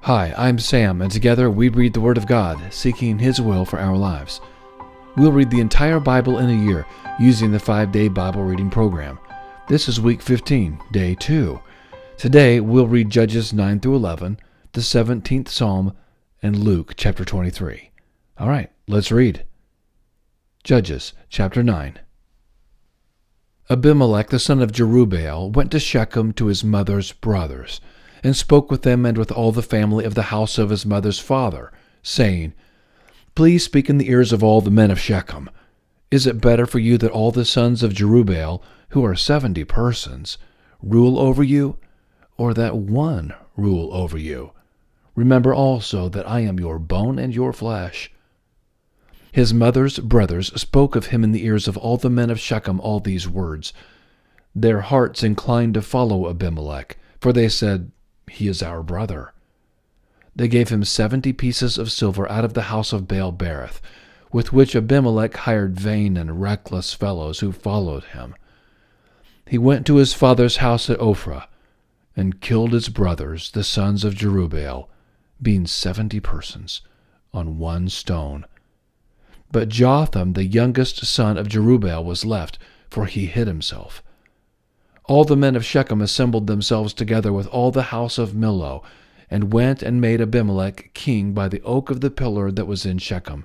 Hi, I'm Sam, and together we read the Word of God, seeking His will for our lives. We'll read the entire Bible in a year using the 5-day Bible reading program. This is week 15, day 2. Today we'll read Judges 9 through 11, the 17th Psalm, and Luke chapter 23. All right, let's read. Judges chapter 9. Abimelech the son of Jerubbaal went to Shechem to his mother's brothers, and spoke with them and with all the family of the house of his mother's father, saying, Please speak in the ears of all the men of Shechem. Is it better for you that all the sons of Jerubbaal, who are 70 persons, rule over you, or that one rule over you? Remember also that I am your bone and your flesh. His mother's brothers spoke of him in the ears of all the men of Shechem all these words. Their hearts inclined to follow Abimelech, for they said, He is our brother. They gave him 70 pieces of silver out of the house of Baal-berith, with which Abimelech hired vain and reckless fellows who followed him. He went to his father's house at Ophrah, and killed his brothers, the sons of Jerubbaal, being 70 persons, on one stone. But Jotham, the youngest son of Jerubbaal, was left, for he hid himself. All the men of Shechem assembled themselves together with all the house of Millo, and went and made Abimelech king by the oak of the pillar that was in Shechem.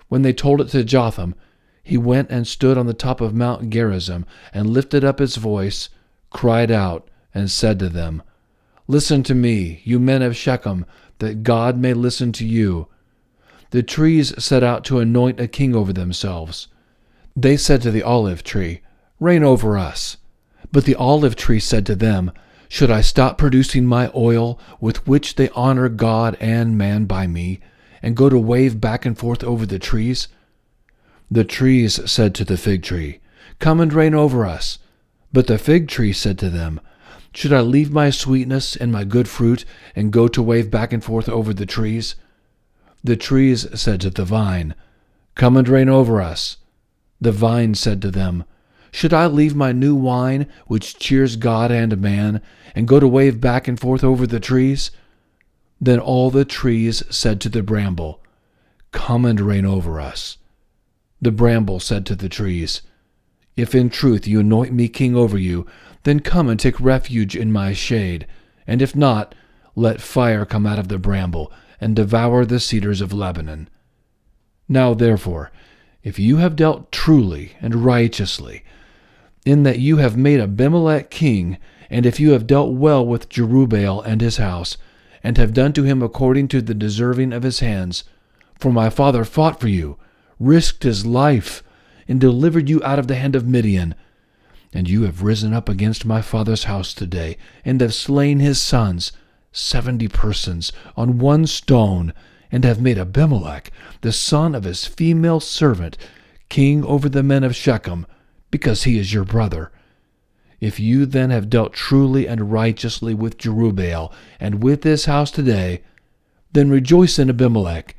When they told it to Jotham, he went and stood on the top of Mount Gerizim, and lifted up his voice, cried out, and said to them, Listen to me, you men of Shechem, that God may listen to you. The trees set out to anoint a king over themselves. They said to the olive tree, Reign over us. But the olive tree said to them, Should I stop producing my oil, with which they honor God and man by me, and go to wave back and forth over the trees? The trees said to the fig tree, Come and reign over us. But the fig tree said to them, Should I leave my sweetness and my good fruit, and go to wave back and forth over the trees? The trees said to the vine, Come and reign over us. The vine said to them, Should I leave my new wine, which cheers God and man, and go to wave back and forth over the trees? Then all the trees said to the bramble, Come and reign over us. The bramble said to the trees, If in truth you anoint me king over you, then come and take refuge in my shade, and if not, let fire come out of the bramble, and devour the cedars of Lebanon. Now therefore, if you have dealt truly and righteously, in that you have made Abimelech king, and if you have dealt well with Jerubbaal and his house, and have done to him according to the deserving of his hands, for my father fought for you, risked his life, and delivered you out of the hand of Midian, and you have risen up against my father's house today, and have slain his sons, 70 persons, on one stone, and have made Abimelech, the son of his female servant, king over the men of Shechem, because he is your brother. If you then have dealt truly and righteously with Jerubbaal and with this house today, then rejoice in Abimelech,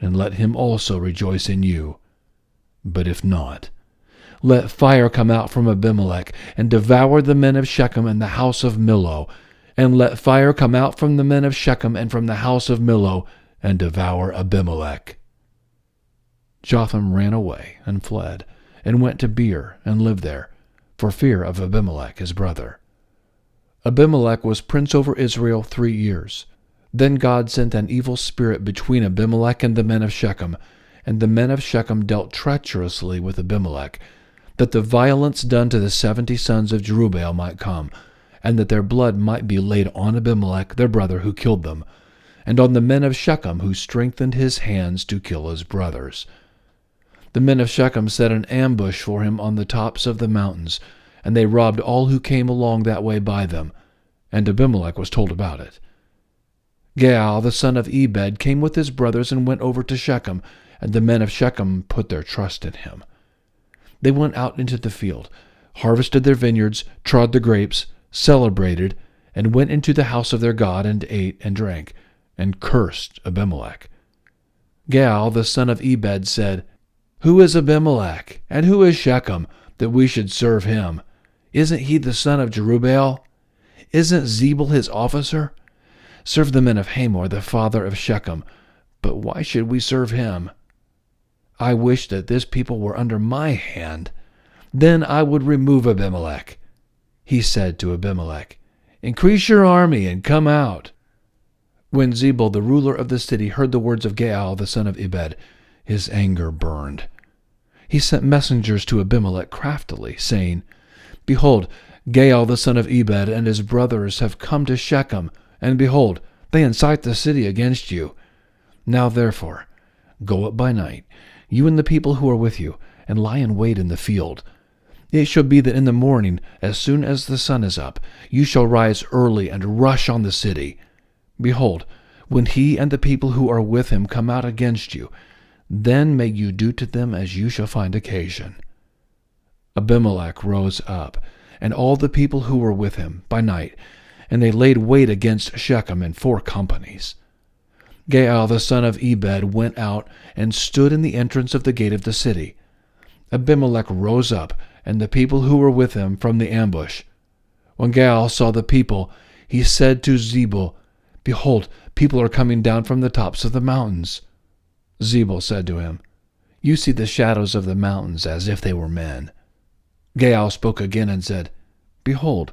and let him also rejoice in you. But if not, let fire come out from Abimelech, and devour the men of Shechem and the house of Millo, and let fire come out from the men of Shechem and from the house of Millo, and devour Abimelech. Jotham ran away and fled, and went to Beer and lived there, for fear of Abimelech his brother. Abimelech was prince over Israel 3 years. Then God sent an evil spirit between Abimelech and the men of Shechem, and the men of Shechem dealt treacherously with Abimelech, that the violence done to the 70 sons of Jerubbaal might come, and that their blood might be laid on Abimelech their brother who killed them, and on the men of Shechem who strengthened his hands to kill his brothers. The men of Shechem set an ambush for him on the tops of the mountains, and they robbed all who came along that way by them, and Abimelech was told about it. Gaal the son of Ebed came with his brothers and went over to Shechem, and the men of Shechem put their trust in him. They went out into the field, harvested their vineyards, trod the grapes, celebrated, and went into the house of their God, and ate and drank, and cursed Abimelech. Gaal the son of Ebed said, Who is Abimelech, and who is Shechem, that we should serve him? Isn't he the son of Jerubbaal? Isn't Zebul his officer? Serve the men of Hamor, the father of Shechem. But why should we serve him? I wish that this people were under my hand. Then I would remove Abimelech. He said to Abimelech, Increase your army and come out. When Zebul, the ruler of the city, heard the words of Gaal, the son of Ebed, his anger burned. He sent messengers to Abimelech craftily, saying, Behold, Gaal, the son of Ebed, and his brothers have come to Shechem, and behold, they incite the city against you. Now therefore, go up by night, you and the people who are with you, and lie in wait in the field. It shall be that in the morning, as soon as the sun is up, you shall rise early and rush on the city. Behold, when he and the people who are with him come out against you, then may you do to them as you shall find occasion. Abimelech rose up, and all the people who were with him, by night, and they laid wait against Shechem in 4 companies. Gaal the son of Ebed went out and stood in the entrance of the gate of the city. Abimelech rose up, and the people who were with him from the ambush. When Gaal saw the people, he said to Zebul, Behold, people are coming down from the tops of the mountains. Zebul said to him, You see the shadows of the mountains as if they were men. Gaal spoke again and said, Behold,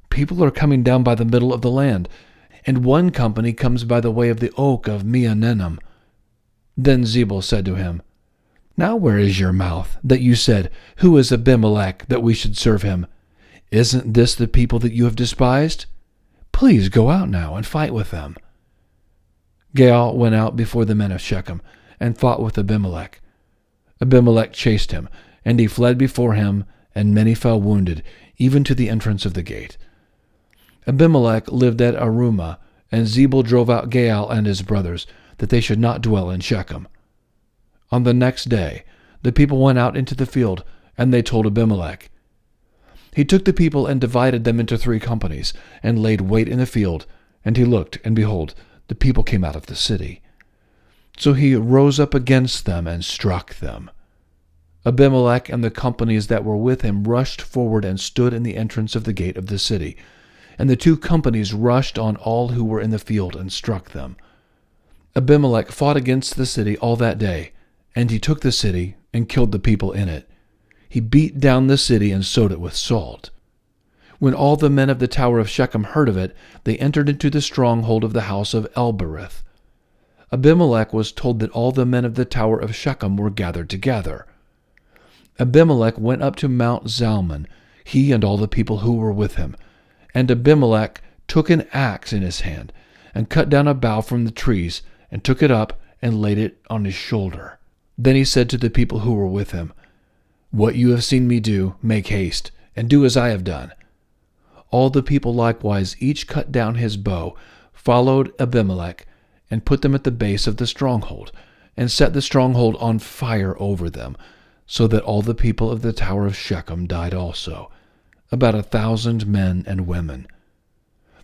people are coming down by the middle of the land, and one company comes by the way of the oak of Meonenim. Then Zebul said to him, Now where is your mouth, that you said, Who is Abimelech, that we should serve him? Isn't this the people that you have despised? Please go out now and fight with them. Gaal went out before the men of Shechem, and fought with Abimelech. Abimelech chased him, and he fled before him, and many fell wounded, even to the entrance of the gate. Abimelech lived at Arumah, and Zebul drove out Gaal and his brothers, that they should not dwell in Shechem. On the next day, the people went out into the field, and they told Abimelech. He took the people and divided them into 3 companies, and laid wait in the field, and he looked, and behold, the people came out of the city. So he rose up against them and struck them. Abimelech and the companies that were with him rushed forward and stood in the entrance of the gate of the city, and the 2 companies rushed on all who were in the field and struck them. Abimelech fought against the city all that day, and he took the city and killed the people in it. He beat down the city and sowed it with salt. When all the men of the tower of Shechem heard of it, they entered into the stronghold of the house of Elbereth. Abimelech was told that all the men of the tower of Shechem were gathered together. Abimelech went up to Mount Zalmon, he and all the people who were with him. And Abimelech took an axe in his hand, and cut down a bough from the trees, and took it up, and laid it on his shoulder. Then he said to the people who were with him, What you have seen me do, make haste, and do as I have done. All the people likewise, each cut down his bow, followed Abimelech, and put them at the base of the stronghold, and set the stronghold on fire over them, so that all the people of the tower of Shechem died also, about 1,000 men and women.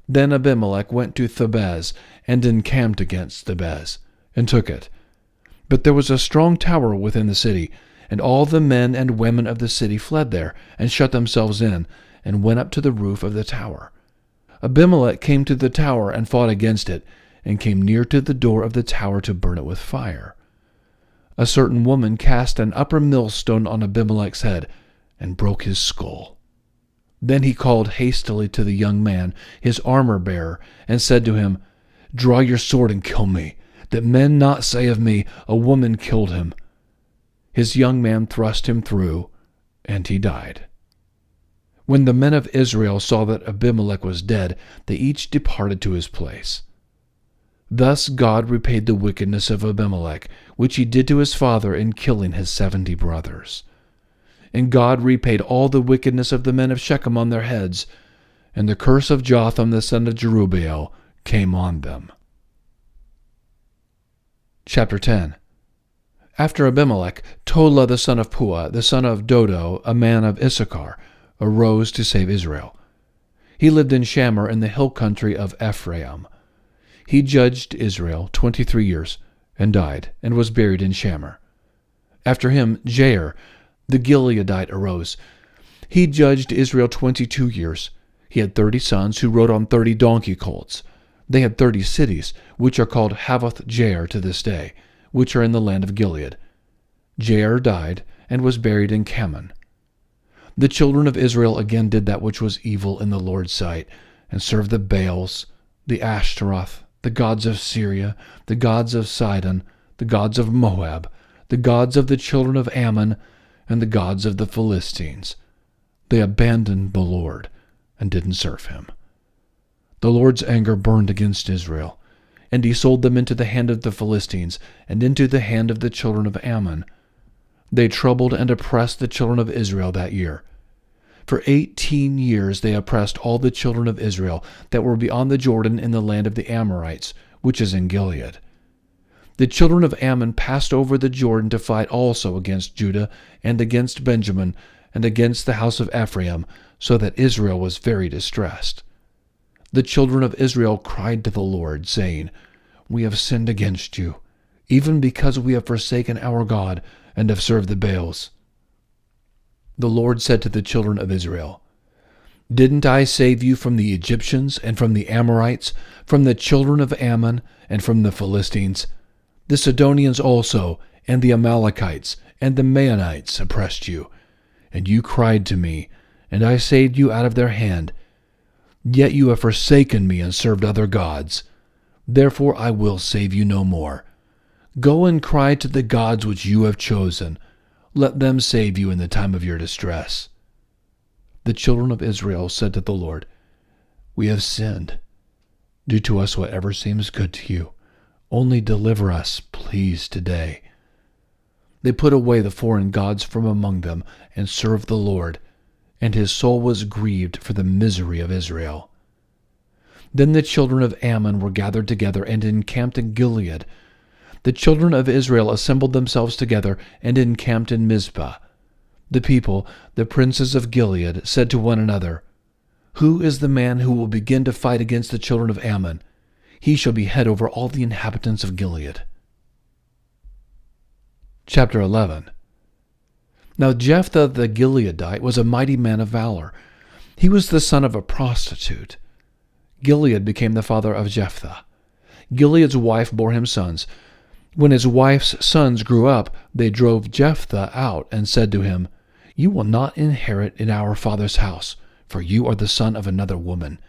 Then Abimelech went to Thebez, and encamped against Thebez, and took it. But there was a strong tower within the city, and all the men and women of the city fled there, and shut themselves in, and went up to the roof of the tower. Abimelech came to the tower and fought against it, and came near to the door of the tower to burn it with fire. A certain woman cast an upper millstone on Abimelech's head, and broke his skull. Then he called hastily to the young man, his armor-bearer, and said to him, Draw your sword and kill me, that men not say of me, A woman killed him. His young man thrust him through, and he died. When the men of Israel saw that Abimelech was dead, they each departed to his place. Thus God repaid the wickedness of Abimelech, which he did to his father in killing his 70 brothers. And God repaid all the wickedness of the men of Shechem on their heads, and the curse of Jotham the son of Jerubbaal came on them. Chapter 10. After Abimelech, Tola the son of Puah, the son of Dodo, a man of Issachar, arose to save Israel. He lived in Shamir in the hill country of Ephraim. He judged Israel 23 years, and died, and was buried in Shamir. After him, Jair, the Gileadite, arose. He judged Israel 22 years. He had 30 sons who rode on 30 donkey colts. They had 30 cities, which are called Havoth-Jair to this day, which are in the land of Gilead. Jair died and was buried in Kaman. The children of Israel again did that which was evil in the Lord's sight, and served the Baals, the Ashtaroth, the gods of Syria, the gods of Sidon, the gods of Moab, the gods of the children of Ammon, and the gods of the Philistines. They abandoned the Lord and didn't serve him. The Lord's anger burned against Israel, and he sold them into the hand of the Philistines and into the hand of the children of Ammon. They troubled and oppressed the children of Israel that year. For 18 years they oppressed all the children of Israel that were beyond the Jordan in the land of the Amorites, which is in Gilead. The children of Ammon passed over the Jordan to fight also against Judah and against Benjamin and against the house of Ephraim, so that Israel was very distressed. The children of Israel cried to the Lord, saying, "We have sinned against you, even because we have forsaken our God and have served the Baals." The Lord said to the children of Israel, "Didn't I save you from the Egyptians and from the Amorites, from the children of Ammon and from the Philistines? The Sidonians also, and the Amalekites, and the Maonites oppressed you. And you cried to me, and I saved you out of their hand. Yet you have forsaken me and served other gods. Therefore I will save you no more. Go and cry to the gods which you have chosen. Let them save you in the time of your distress." The children of Israel said to the Lord, "We have sinned. Do to us whatever seems good to you. Only deliver us, please, today." They put away the foreign gods from among them and served the Lord, and his soul was grieved for the misery of Israel. Then the children of Ammon were gathered together and encamped in Gilead. The children of Israel assembled themselves together and encamped in Mizpah. The people, the princes of Gilead, said to one another, "Who is the man who will begin to fight against the children of Ammon? He shall be head over all the inhabitants of Gilead." Chapter 11. Now Jephthah the Gileadite was a mighty man of valor. He was the son of a prostitute. Gilead became the father of Jephthah. Gilead's wife bore him sons. When his wife's sons grew up, they drove Jephthah out and said to him, "You will not inherit in our father's house, for you are the son of another woman."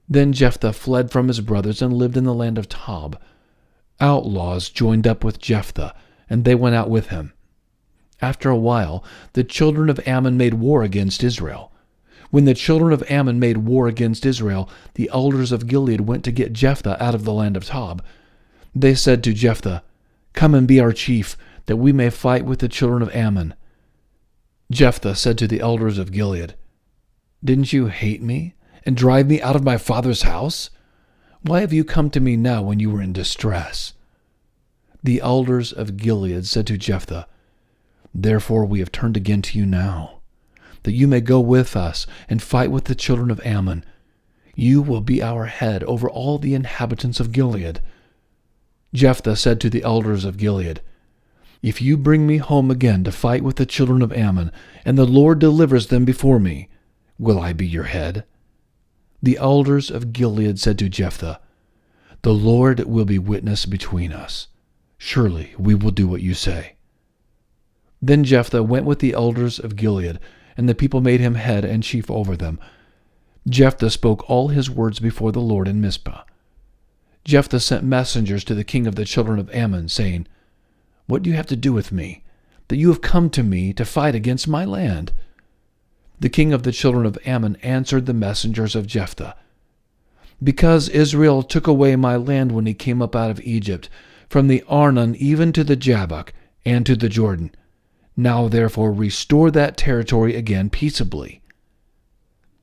Then Jephthah fled from his brothers and lived in the land of Tob. Outlaws joined up with Jephthah, and they went out with him. After a while, the children of Ammon made war against Israel. When the children of Ammon made war against Israel, the elders of Gilead went to get Jephthah out of the land of Tob. They said to Jephthah, "Come and be our chief, that we may fight with the children of Ammon." Jephthah said to the elders of Gilead, "Didn't you hate me and drive me out of my father's house? Why have you come to me now when you were in distress?" The elders of Gilead said to Jephthah, "Therefore we have turned again to you now, that you may go with us and fight with the children of Ammon. You will be our head over all the inhabitants of Gilead." Jephthah said to the elders of Gilead, "If you bring me home again to fight with the children of Ammon, and the Lord delivers them before me, will I be your head?" The elders of Gilead said to Jephthah, "The Lord will be witness between us. Surely we will do what you say." Then Jephthah went with the elders of Gilead, and the people made him head and chief over them. Jephthah spoke all his words before the Lord in Mizpah. Jephthah sent messengers to the king of the children of Ammon, saying, "What do you have to do with me, that you have come to me to fight against my land?" The king of the children of Ammon answered the messengers of Jephthah, "Because Israel took away my land when he came up out of Egypt, from the Arnon even to the Jabbok, and to the Jordan. Now therefore restore that territory again peaceably."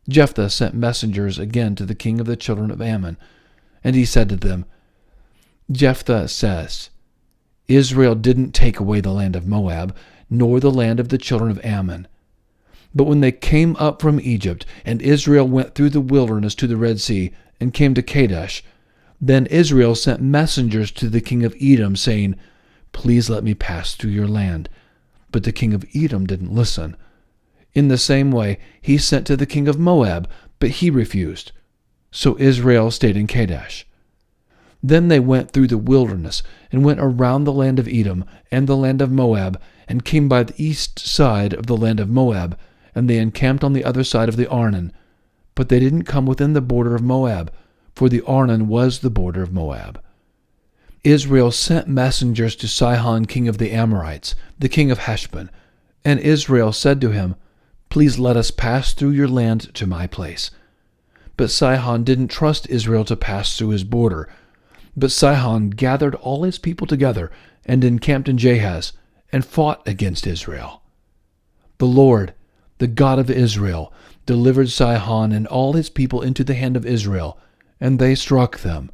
Jephthah sent messengers again to the king of the children of Ammon, and he said to them, "Jephthah says, Israel didn't take away the land of Moab, nor the land of the children of Ammon. But when they came up from Egypt, and Israel went through the wilderness to the Red Sea, and came to Kadesh, then Israel sent messengers to the king of Edom, saying, Please let me pass through your land. But the king of Edom didn't listen. In the same way, he sent to the king of Moab, but he refused. So Israel stayed in Kadesh. Then they went through the wilderness, and went around the land of Edom and the land of Moab, and came by the east side of the land of Moab, and they encamped on the other side of the Arnon. But they didn't come within the border of Moab, for the Arnon was the border of Moab. Israel sent messengers to Sihon king of the Amorites, the king of Heshbon. And Israel said to him, "Please let us pass through your land to my place." But Sihon didn't trust Israel to pass through his border. But Sihon gathered all his people together and encamped in Jahaz, and fought against Israel. The Lord, the God of Israel, delivered Sihon and all his people into the hand of Israel, and they struck them.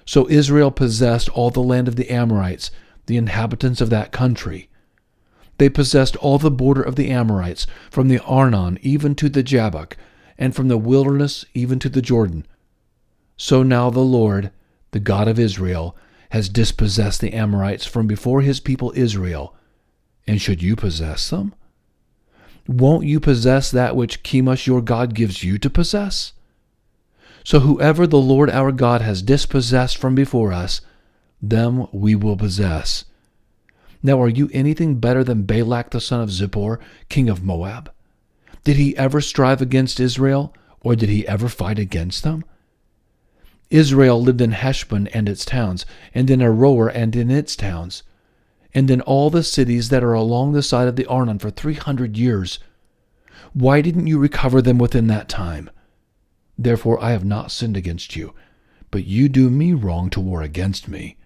So Israel possessed all the land of the Amorites, the inhabitants of that country. They possessed all the border of the Amorites, from the Arnon even to the Jabbok, and from the wilderness even to the Jordan. So now the Lord, the God of Israel, has dispossessed the Amorites from before his people Israel. And should you possess them? Won't you possess that which Chemosh your God gives you to possess? So whoever the Lord our God has dispossessed from before us, them we will possess. Now are you anything better than Balak the son of Zippor, king of Moab? Did he ever strive against Israel, or did he ever fight against them? Israel lived in Heshbon and its towns, and in Aroer and in its towns, and in all the cities that are along the side of the Arnon for 300 years. Why didn't you recover them within that time? Therefore I have not sinned against you, but you do me wrong to war against me.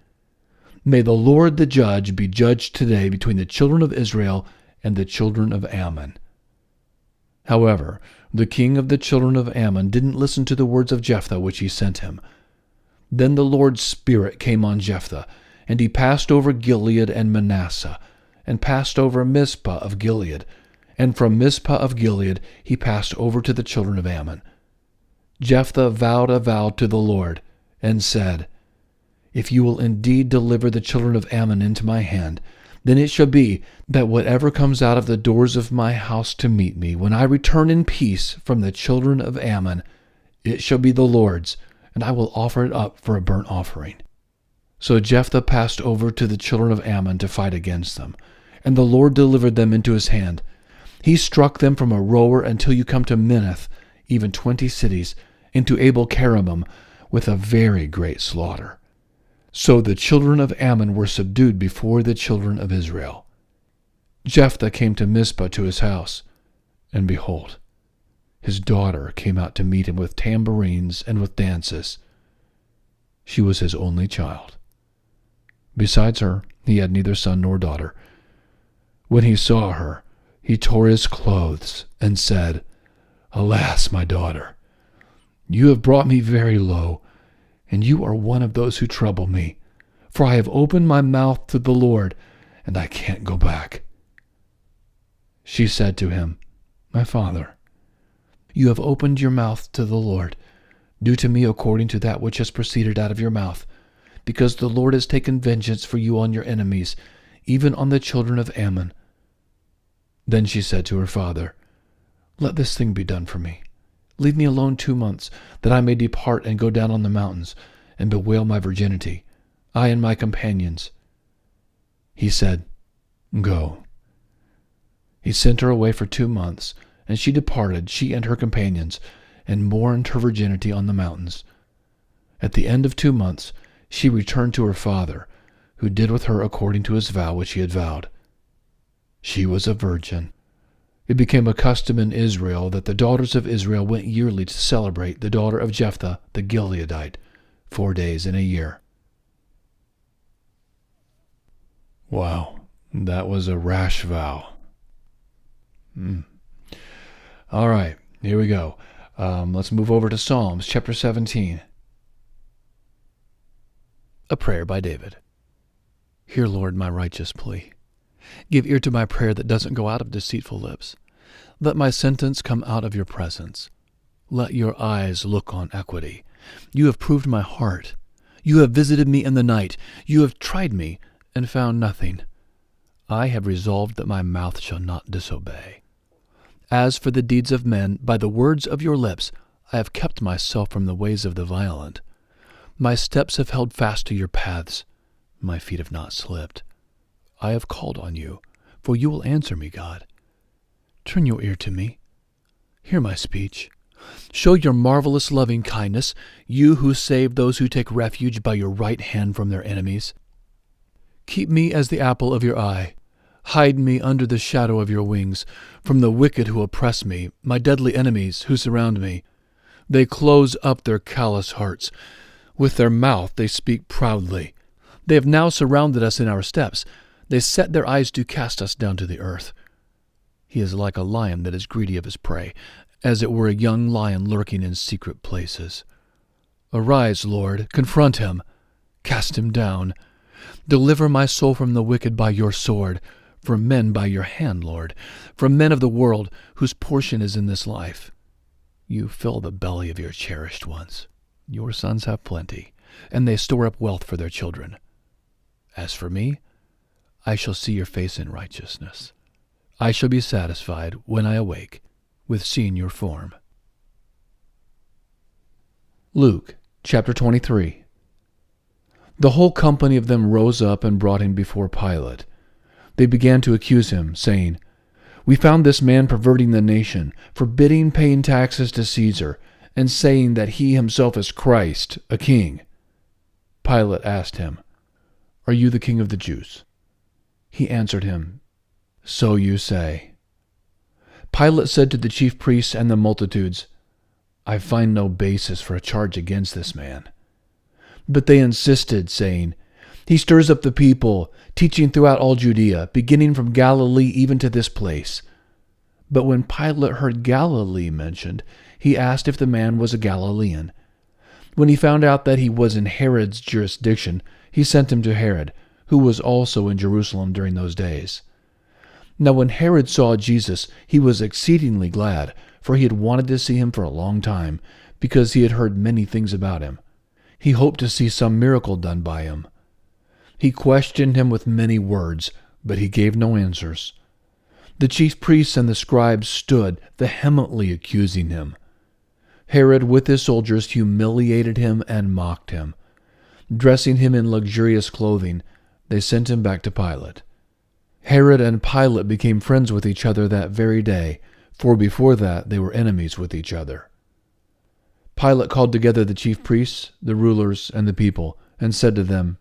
May the Lord the judge be judged today between the children of Israel and the children of Ammon. However, the king of the children of Ammon didn't listen to the words of Jephthah which he sent him. Then the Lord's Spirit came on Jephthah, and he passed over Gilead and Manasseh, and passed over Mizpah of Gilead, and from Mizpah of Gilead he passed over to the children of Ammon. Jephthah vowed a vow to the Lord, and said, "If you will indeed deliver the children of Ammon into my hand, then it shall be that whatever comes out of the doors of my house to meet me, when I return in peace from the children of Ammon, it shall be the Lord's, and I will offer it up for a burnt offering." So Jephthah passed over to the children of Ammon to fight against them, and the Lord delivered them into his hand. He struck them from Aroer until you come to Minnith, even 20 cities, into Abel-keramim, with a very great slaughter. So the children of Ammon were subdued before the children of Israel. Jephthah came to Mizpah to his house, and behold, his daughter came out to meet him with tambourines and with dances. She was his only child. Besides her, he had neither son nor daughter. When he saw her, he tore his clothes and said, "Alas, my daughter, you have brought me very low, and you are one of those who trouble me, for I have opened my mouth to the Lord, and I can't go back." She said to him, "My father, you have opened your mouth to the Lord. Do to me according to that which has proceeded out of your mouth, because the Lord has taken vengeance for you on your enemies, even on the children of Ammon." Then she said to her father, "Let this thing be done for me. Leave me alone 2 months, that I may depart and go down on the mountains, and bewail my virginity, I and my companions." He said, "Go." He sent her away for 2 months, and she departed, she and her companions, and mourned her virginity on the mountains. At the end of 2 months, she returned to her father, who did with her according to his vow which he had vowed. She was a virgin. It became a custom in Israel that the daughters of Israel went yearly to celebrate the daughter of Jephthah the Gileadite, 4 days in a year. Wow, that was a rash vow. All right, here we go. Let's move over to Psalms chapter 17. A prayer by David. Hear, Lord, my righteous plea. Give ear to my prayer that doesn't go out of deceitful lips. Let my sentence come out of your presence. Let your eyes look on equity. You have proved my heart. You have visited me in the night. You have tried me and found nothing. I have resolved that my mouth shall not disobey. As for the deeds of men, by the words of your lips, I have kept myself from the ways of the violent. My steps have held fast to your paths. My feet have not slipped. I have called on you, for you will answer me, God. Turn your ear to me. Hear my speech. Show your marvelous loving kindness, you who save those who take refuge by your right hand from their enemies. Keep me as the apple of your eye. Hide me under the shadow of your wings, from the wicked who oppress me, my deadly enemies who surround me. They close up their callous hearts. With their mouth they speak proudly. They have now surrounded us in our steps. They set their eyes to cast us down to the earth. He is like a lion that is greedy of his prey, as it were a young lion lurking in secret places. Arise, Lord, confront him, cast him down. Deliver my soul from the wicked by your sword, from men by your hand, Lord, from men of the world whose portion is in this life. You fill the belly of your cherished ones. Your sons have plenty, and they store up wealth for their children. As for me, I shall see your face in righteousness. I shall be satisfied, when I awake, with seeing your form. Luke chapter 23. The whole company of them rose up and brought him before Pilate. They began to accuse him, saying, We found this man perverting the nation, forbidding paying taxes to Caesar, and saying that he himself is Christ, a king. Pilate asked him, Are you the king of the Jews? He answered him, So you say. Pilate said to the chief priests and the multitudes, I find no basis for a charge against this man. But they insisted, saying, He stirs up the people, teaching throughout all Judea, beginning from Galilee even to this place. But when Pilate heard Galilee mentioned, he asked if the man was a Galilean. When he found out that he was in Herod's jurisdiction, he sent him to Herod, who was also in Jerusalem during those days. Now when Herod saw Jesus, he was exceedingly glad, for he had wanted to see him for a long time, because he had heard many things about him. He hoped to see some miracle done by him. He questioned him with many words, but he gave no answers. The chief priests and the scribes stood, vehemently accusing him. Herod with his soldiers humiliated him and mocked him. Dressing him in luxurious clothing, they sent him back to Pilate. Herod and Pilate became friends with each other that very day, for before that they were enemies with each other. Pilate called together the chief priests, the rulers, and the people, and said to them,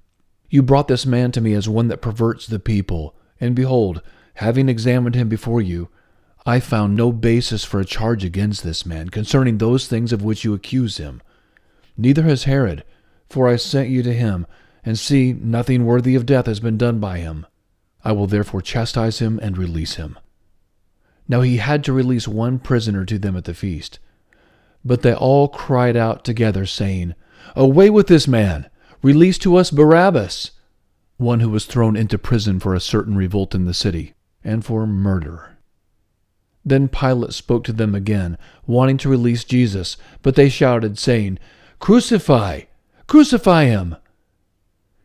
You brought this man to me as one that perverts the people, and behold, having examined him before you, I found no basis for a charge against this man concerning those things of which you accuse him. Neither has Herod, for I sent you to him, and see, nothing worthy of death has been done by him. I will therefore chastise him and release him. Now he had to release one prisoner to them at the feast. But they all cried out together, saying, Away with this man! Release to us Barabbas! One who was thrown into prison for a certain revolt in the city, and for murder. Then Pilate spoke to them again, wanting to release Jesus, but they shouted, saying, Crucify! Crucify him!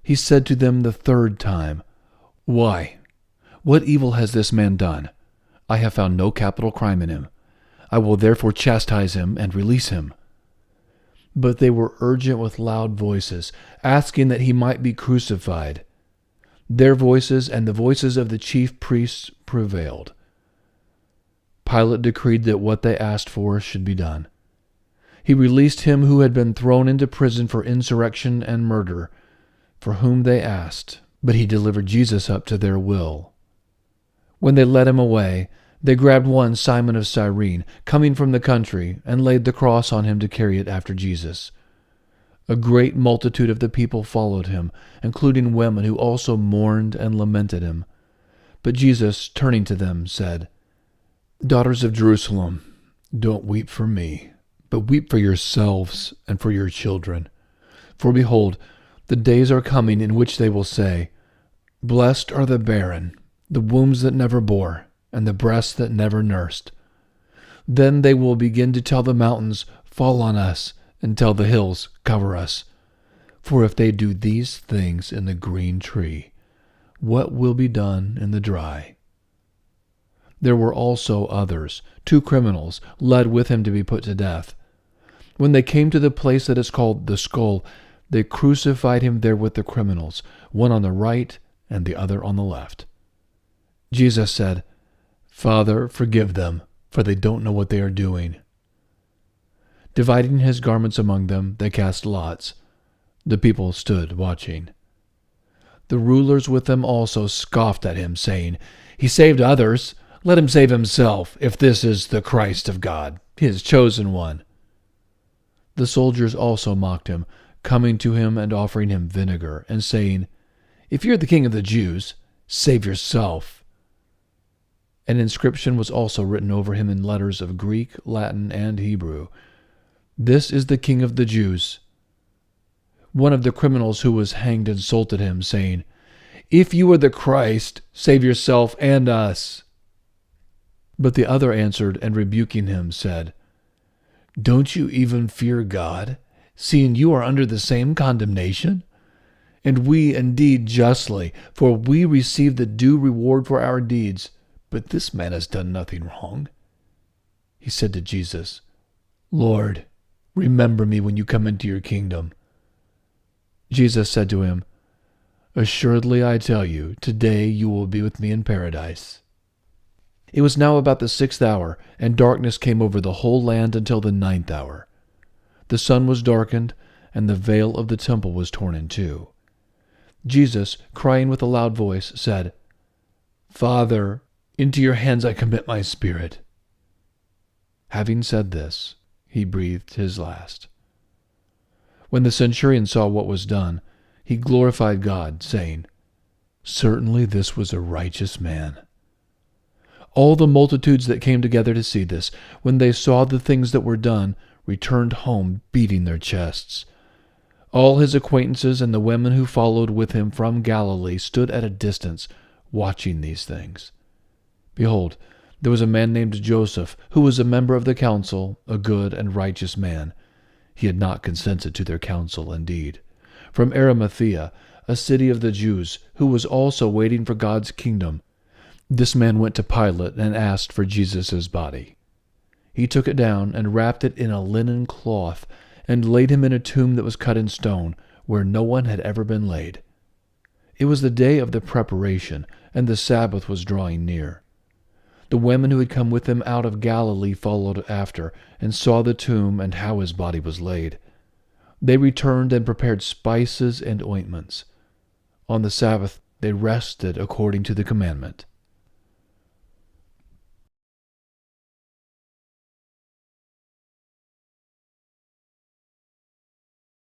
He said to them the third time, Why? What evil has this man done? I have found no capital crime in him. I will therefore chastise him and release him. But they were urgent with loud voices, asking that he might be crucified. Their voices and the voices of the chief priests prevailed. Pilate decreed that what they asked for should be done. He released him who had been thrown into prison for insurrection and murder, for whom they asked, but he delivered Jesus up to their will. When they led him away, they grabbed one, Simon of Cyrene, coming from the country, and laid the cross on him to carry it after Jesus. A great multitude of the people followed him, including women who also mourned and lamented him. But Jesus, turning to them, said, Daughters of Jerusalem, don't weep for me, but weep for yourselves and for your children. For behold, the days are coming in which they will say, Blessed are the barren, the wombs that never bore, and the breasts that never nursed. Then they will begin to tell the mountains, Fall on us, and tell the hills, Cover us. For if they do these things in the green tree, what will be done in the dry? There were also others, 2 criminals, led with him to be put to death. When they came to the place that is called the Skull, they crucified him there with the criminals, one on the right and the other on the left. Jesus said, "Father, forgive them, for they don't know what they are doing." Dividing his garments among them, they cast lots. The people stood watching. The rulers with them also scoffed at him, saying, "He saved others. Let him save himself, if this is the Christ of God, his chosen one." The soldiers also mocked him, coming to him and offering him vinegar, and saying, "If you're the king of the Jews, save yourself." An inscription was also written over him in letters of Greek, Latin, and Hebrew: "This is the King of the Jews." One of the criminals who was hanged insulted him, saying, "If you are the Christ, save yourself and us." But the other answered, and rebuking him, said, "Don't you even fear God, seeing you are under the same condemnation? And we indeed justly, for we receive the due reward for our deeds, but this man has done nothing wrong." He said to Jesus, "Lord, remember me when you come into your kingdom." Jesus said to him, "Assuredly I tell you, today you will be with me in paradise." It was now about the 6th hour, and darkness came over the whole land until the 9th hour. The sun was darkened, and the veil of the temple was torn in two. Jesus, crying with a loud voice, said, "Father, into your hands I commit my spirit." Having said this, he breathed his last. When the centurion saw what was done, he glorified God, saying, "Certainly this was a righteous man." All the multitudes that came together to see this, when they saw the things that were done, returned home beating their chests. All his acquaintances and the women who followed with him from Galilee stood at a distance, watching these things. Behold, there was a man named Joseph, who was a member of the council, a good and righteous man. He had not consented to their counsel, indeed. From Arimathea, a city of the Jews, who was also waiting for God's kingdom. This man went to Pilate and asked for Jesus' body. He took it down and wrapped it in a linen cloth and laid him in a tomb that was cut in stone, where no one had ever been laid. It was the day of the preparation, and the Sabbath was drawing near. The women who had come with him out of Galilee followed after, and saw the tomb and how his body was laid. They returned and prepared spices and ointments. On the Sabbath they rested according to the commandment.